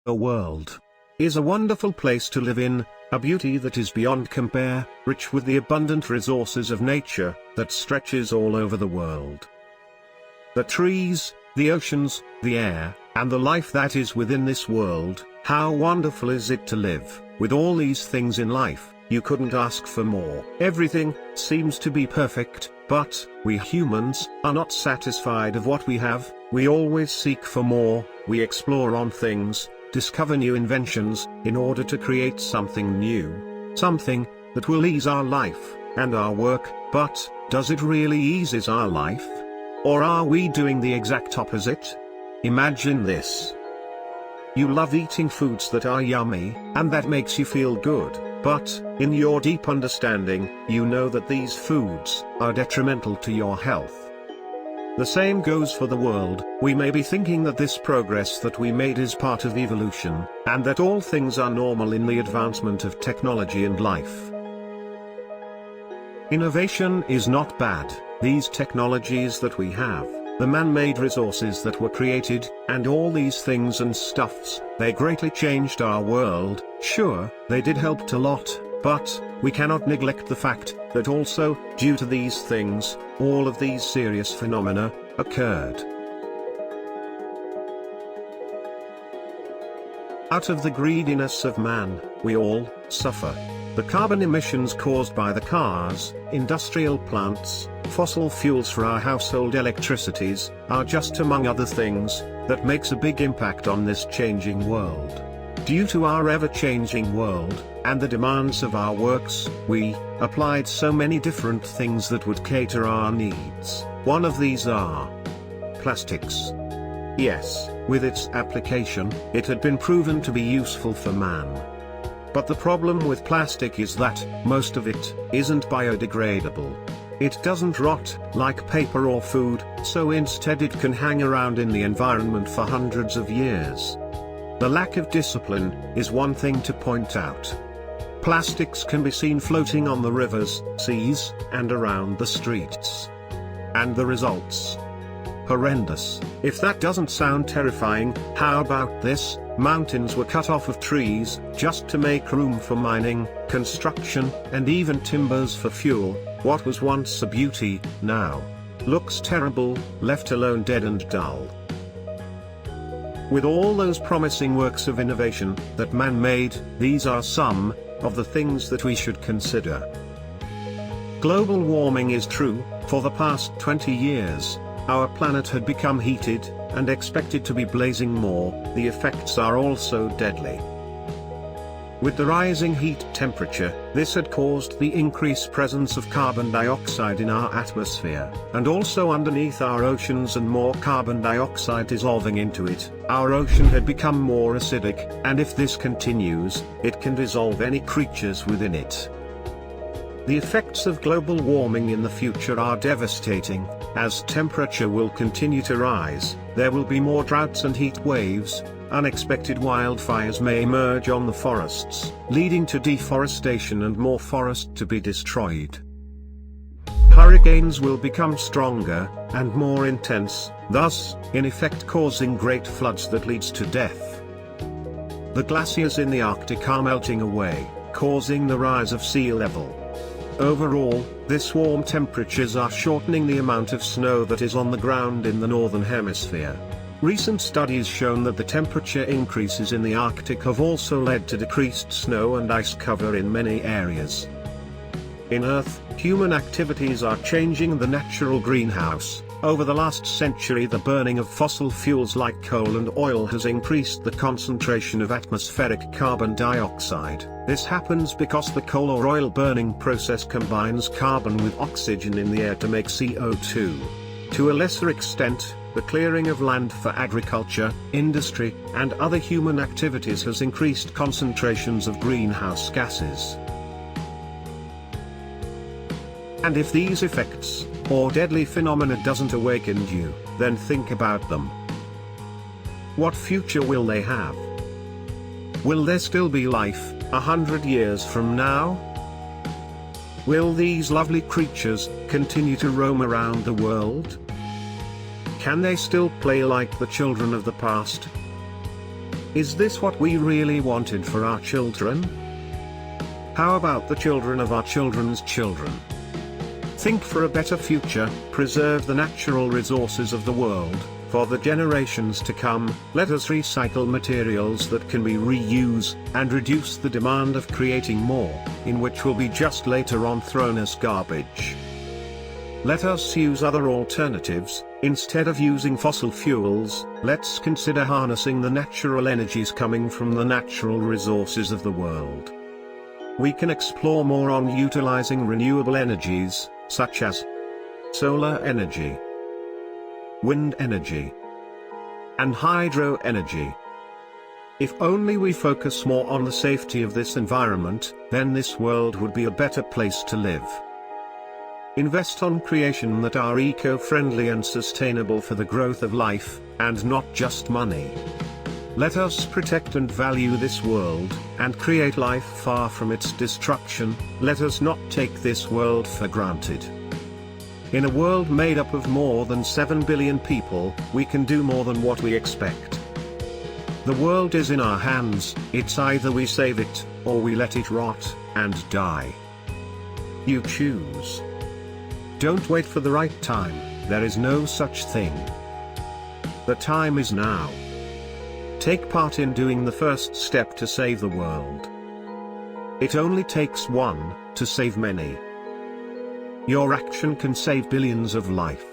A world is a wonderful place to live in, a beauty that is beyond compare, rich with the abundant resources of nature that stretches all over the world. The trees, the oceans, the air, and the life that is within this world, how wonderful is it to live. With all these things in life, you couldn't ask for more. Everything seems to be perfect, but we humans are not satisfied of what we have. We always seek for more. We explore on things, discover new inventions, in order to create something new. Something that will ease our life and our work. But does it really ease our life? Or are we doing the exact opposite? Imagine this. You love eating foods that are yummy, and that makes you feel good, but, in your deep understanding, you know that these foods are detrimental to your health. The same goes for the world. We may be thinking that this progress that we made is part of evolution, and that all things are normal in the advancement of technology and life. Innovation is not bad. These technologies that we have, the man-made resources that were created, and all these things and stuffs, they greatly changed our world. Sure, they did help a lot, but we cannot neglect the fact that also, due to these things, all of these serious phenomena occurred. Out of the greediness of man, we all suffer. The carbon emissions caused by the cars, industrial plants, fossil fuels for our household electricities, are just among other things that makes a big impact on this changing world. Due to our ever-changing world, and the demands of our works, we applied so many different things that would cater our needs. One of these are plastics. Yes, with its application, it had been proven to be useful for man. But the problem with plastic is that most of it isn't biodegradable. It doesn't rot like paper or food, so instead it can hang around in the environment for hundreds of years. The lack of discipline is one thing to point out. Plastics can be seen floating on the rivers, seas, and around the streets. And the results? Horrendous. If that doesn't sound terrifying, how about this? Mountains were cut off of trees, just to make room for mining, construction, and even timbers for fuel. What was once a beauty, now looks terrible, left alone dead and dull. With all those promising works of innovation that man made, these are some of the things that we should consider. Global warming is true. For the past 20 years, our planet had become heated, and expected to be blazing more. The effects are also deadly. With the rising heat temperature, this had caused the increased presence of carbon dioxide in our atmosphere, and also underneath our oceans, and more carbon dioxide dissolving into it. Our ocean had become more acidic, and if this continues, it can dissolve any creatures within it. The effects of global warming in the future are devastating. As temperature will continue to rise, there will be more droughts and heat waves. Unexpected wildfires may emerge on the forests, leading to deforestation and more forest to be destroyed. Hurricanes will become stronger and more intense, thus, in effect causing great floods that leads to death. The glaciers in the Arctic are melting away, causing the rise of sea level. Overall, this warm temperatures are shortening the amount of snow that is on the ground in the northern hemisphere. Recent studies shown that the temperature increases in the Arctic have also led to decreased snow and ice cover in many areas. In Earth, human activities are changing the natural greenhouse. Over the last century, the burning of fossil fuels like coal and oil has increased the concentration of atmospheric carbon dioxide. This happens because the coal or oil burning process combines carbon with oxygen in the air to make CO2. To a lesser extent, the clearing of land for agriculture, industry, and other human activities has increased concentrations of greenhouse gases. And if these effects, or deadly phenomena doesn't awaken you, then think about them. What future will they have? Will there still be life 100 years from now? Will these lovely creatures continue to roam around the world? Can they still play like the children of the past? Is this what we really wanted for our children? How about the children of our children's children? Think for a better future, preserve the natural resources of the world, for the generations to come. Let us recycle materials that can be reused, and reduce the demand of creating more, in which will be just later on thrown as garbage. Let us use other alternatives. Instead of using fossil fuels, let's consider harnessing the natural energies coming from the natural resources of the world. We can explore more on utilizing renewable energies, such as solar energy, wind energy, and hydro energy. If only we focus more on the safety of this environment, then this world would be a better place to live. Invest on creation that are eco-friendly and sustainable for the growth of life, and not just money. Let us protect and value this world, and create life far from its destruction. Let us not take this world for granted. In a world made up of more than 7 billion people, we can do more than what we expect. The world is in our hands. It's either we save it, or we let it rot and die. You choose. Don't wait for the right time. There is no such thing. The time is now. Take part in doing the first step to save the world. It only takes one to save many. Your action can save billions of life.